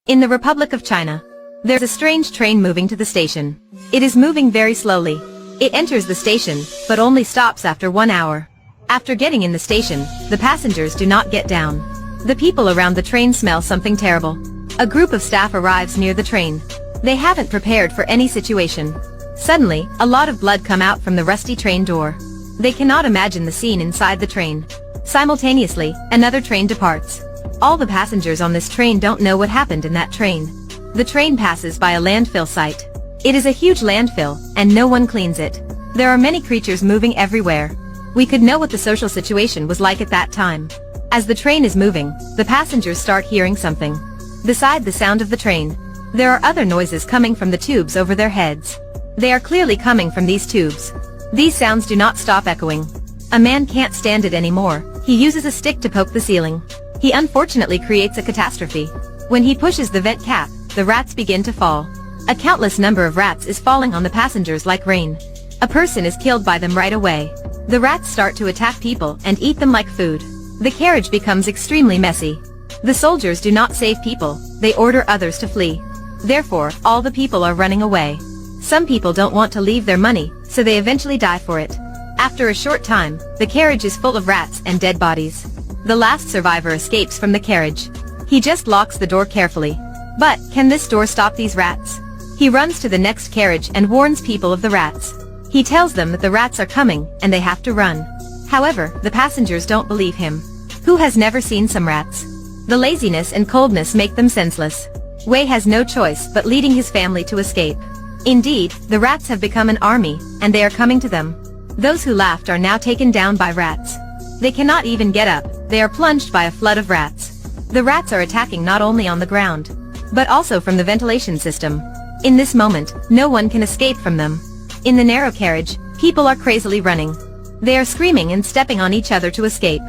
In the Republic of China, there's a strange train moving to the station. It is moving very slowly. It enters the station, but only stops after 1 hour. After getting in the station, the passengers do not get down. The people around the train smell something terrible. A group of staff arrives near the train. They haven't prepared for any situation. Suddenly, a lot of blood come out from the rusty train door. They cannot imagine the scene inside the train. Simultaneously, another train departs. All the passengers on this train don't know what happened in that train. The train passes by a landfill site. It is a huge landfill, and no one cleans it. There are many creatures moving everywhere. We could know what the social situation was like at that time. As the train is moving, the passengers start hearing something. Beside the sound of the train, there are other noises coming from the tubes over their heads. They are clearly coming from these tubes. These sounds do not stop echoing. A man can't stand it anymore. He uses a stick to poke the ceiling. He unfortunately creates a catastrophe. When he pushes the vent cap, the rats begin to fall. A countless number of rats is falling on the passengers like rain. A person is killed by them right away. The rats start to attack people and eat them like food. The carriage becomes extremely messy. The soldiers do not save people, they order others to flee. Therefore, all the people are running away. Some people don't want to leave their money, so they eventually die for it. After a short time, the carriage is full of rats and dead bodies. The last survivor escapes from the carriage. He just locks the door carefully. But, can this door stop these rats? He runs to the next carriage and warns people of the rats. He tells them that the rats are coming, and they have to run. However, the passengers don't believe him. Who has never seen some rats? The laziness and coldness make them senseless. Wei has no choice but leading his family to escape. Indeed, the rats have become an army, and they are coming to them. Those who laughed are now taken down by rats. They cannot even get up, they are plunged by a flood of rats. The rats are attacking not only on the ground, but also from the ventilation system. In this moment, no one can escape from them. In the narrow carriage, people are crazily running. They are screaming and stepping on each other to escape.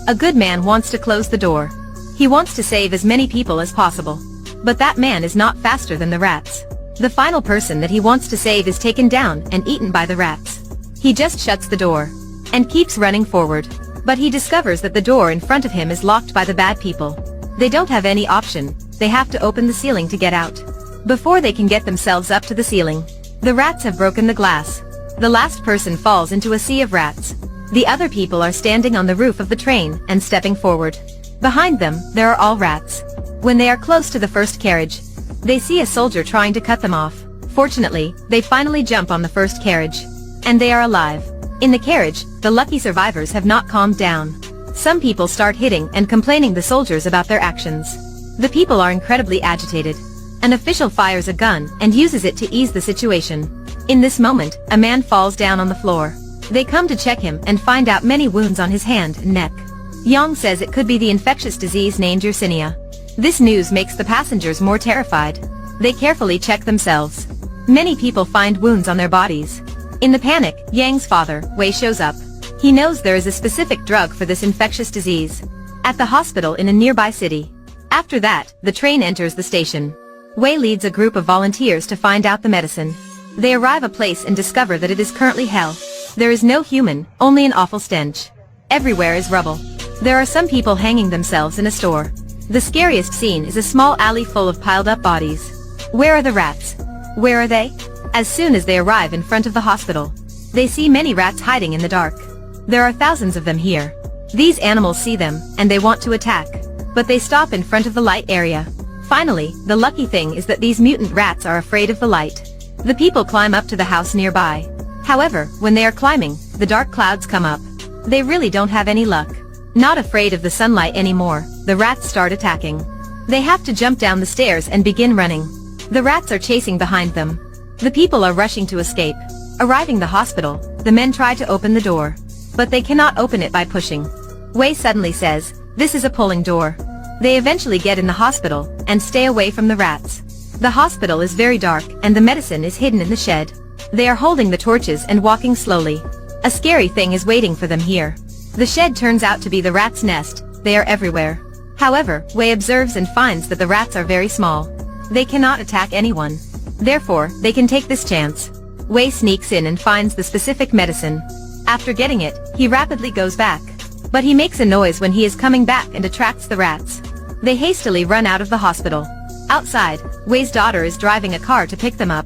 A good man wants to close the door. He wants to save as many people as possible. But that man is not faster than the rats. The final person that he wants to save is taken down and eaten by the rats. He just shuts the door and keeps running forward. But he discovers that the door in front of him is locked by the bad people. They don't have any option, they have to open the ceiling to get out. Before they can get themselves up to the ceiling, the rats have broken the glass. The last person falls into a sea of rats. The other people are standing on the roof of the train and stepping forward. Behind them, there are all rats. When they are close to the first carriage, they see a soldier trying to cut them off. Fortunately, they finally jump on the first carriage. And they are alive. In the carriage, the lucky survivors have not calmed down. Some people start hitting and complaining the soldiers about their actions. The people are incredibly agitated. An official fires a gun and uses it to ease the situation. In this moment, a man falls down on the floor. They come to check him and find out many wounds on his hand and neck. Yang says it could be the infectious disease named Yersinia. This news makes the passengers more terrified. They carefully check themselves. Many people find wounds on their bodies. In the panic, Yang's father, Wei, shows up. He knows there is a specific drug for this infectious disease at the hospital in a nearby city. After that, the train enters the station. Wei leads a group of volunteers to find out the medicine. They arrive a place and discover that it is currently hell. There is no human, only an awful stench. Everywhere is rubble. There are some people hanging themselves in a store. The scariest scene is a small alley full of piled up bodies. Where are the rats? Where are they? As soon as they arrive in front of the hospital, they see many rats hiding in the dark. There are thousands of them here. These animals see them, and they want to attack. But they stop in front of the light area. Finally, the lucky thing is that these mutant rats are afraid of the light. The people climb up to the house nearby. However, when they are climbing, the dark clouds come up. They really don't have any luck. Not afraid of the sunlight anymore, the rats start attacking. They have to jump down the stairs and begin running. The rats are chasing behind them. The people are rushing to escape. Arriving the hospital, the men try to open the door. But they cannot open it by pushing. Wei suddenly says, "This is a pulling door." They eventually get in the hospital, and stay away from the rats. The hospital is very dark, and the medicine is hidden in the shed. They are holding the torches and walking slowly. A scary thing is waiting for them here. The shed turns out to be the rat's nest, they are everywhere. However, Wei observes and finds that the rats are very small. They cannot attack anyone. Therefore, they can take this chance. Wei sneaks in and finds the specific medicine. After getting it, he rapidly goes back. But he makes a noise when he is coming back and attracts the rats. They hastily run out of the hospital. Outside, Wei's daughter is driving a car to pick them up.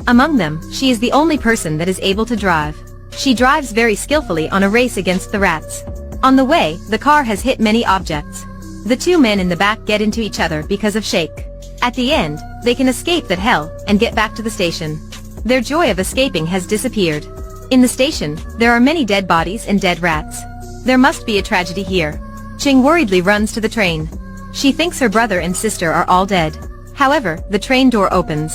Among them, she is the only person that is able to drive. She drives very skillfully on a race against the rats. On the way, the car has hit many objects. The two men in the back get into each other because of Shake. At the end, they can escape that hell and get back to the station. Their joy of escaping has disappeared. In the station, there are many dead bodies and dead rats. There must be a tragedy here. Ching worriedly runs to the train. She thinks her brother and sister are all dead. However, the train door opens.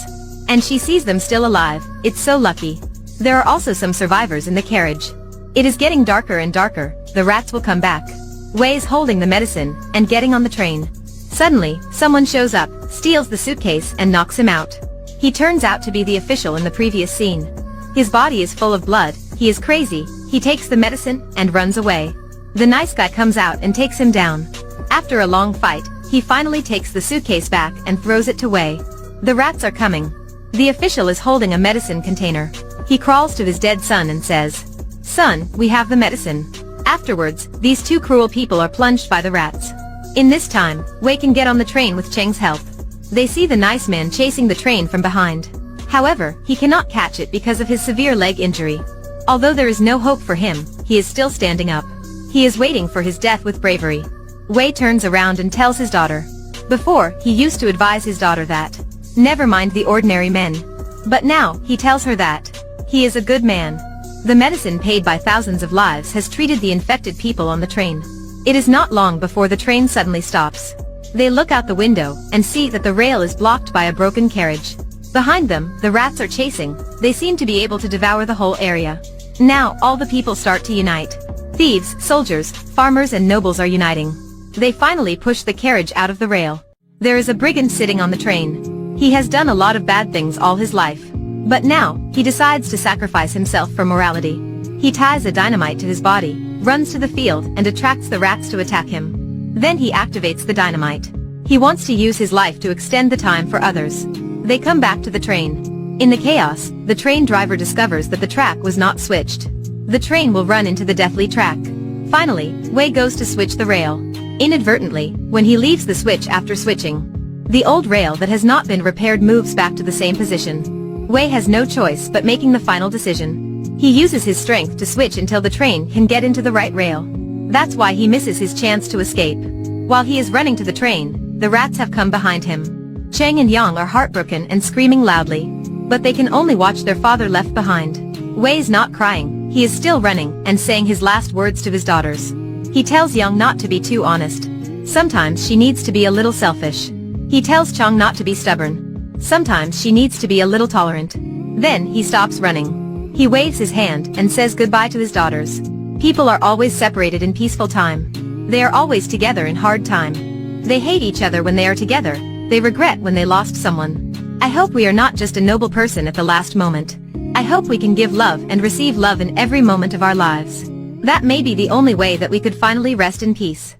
And she sees them still alive. It's so lucky. There are also some survivors in the carriage. It is getting darker and darker. The rats will come back. Wei is holding the medicine and getting on the train. Suddenly, someone shows up, steals the suitcase and knocks him out. He turns out to be the official in the previous scene. His body is full of blood, he is crazy, he takes the medicine and runs away. The nice guy comes out and takes him down. After a long fight, he finally takes the suitcase back and throws it to Wei. The rats are coming. The official is holding a medicine container. He crawls to his dead son and says, "Son, we have the medicine." Afterwards, these two cruel people are plunged by the rats. In this time, Wei can get on the train with Cheng's help. They see the nice man chasing the train from behind. However, he cannot catch it because of his severe leg injury. Although there is no hope for him, he is still standing up. He is waiting for his death with bravery. Wei turns around and tells his daughter. Before, he used to advise his daughter that, never mind the ordinary men. But now, he tells her that, he is a good man. The medicine paid by thousands of lives has treated the infected people on the train. It is not long before the train suddenly stops. They look out the window and see that the rail is blocked by a broken carriage. Behind them, the rats are chasing. They seem to be able to devour the whole area. Now, all the people start to unite. Thieves, soldiers, farmers and nobles are uniting. They finally push the carriage out of the rail. There is a brigand sitting on the train. He has done a lot of bad things all his life. But now, he decides to sacrifice himself for morality. He ties a dynamite to his body, runs to the field and attracts the rats to attack him. Then he activates the dynamite. He wants to use his life to extend the time for others. They come back to the train. In the chaos, the train driver discovers that the track was not switched. The train will run into the deathly track. Finally, Wei goes to switch the rail. Inadvertently, when he leaves the switch after switching, the old rail that has not been repaired moves back to the same position. Wei has no choice but making the final decision. He uses his strength to switch until the train can get into the right rail. That's why he misses his chance to escape. While he is running to the train, the rats have come behind him. Cheng and Yang are heartbroken and screaming loudly. But they can only watch their father left behind. Wei is not crying, he is still running and saying his last words to his daughters. He tells Yang not to be too honest. Sometimes she needs to be a little selfish. He tells Chang not to be stubborn. Sometimes she needs to be a little tolerant. Then he stops running. He waves his hand and says goodbye to his daughters. People are always separated in peaceful time. They are always together in hard time. They hate each other when they are together. They regret when they lost someone. I hope we are not just a noble person at the last moment. I hope we can give love and receive love in every moment of our lives. That may be the only way that we could finally rest in peace.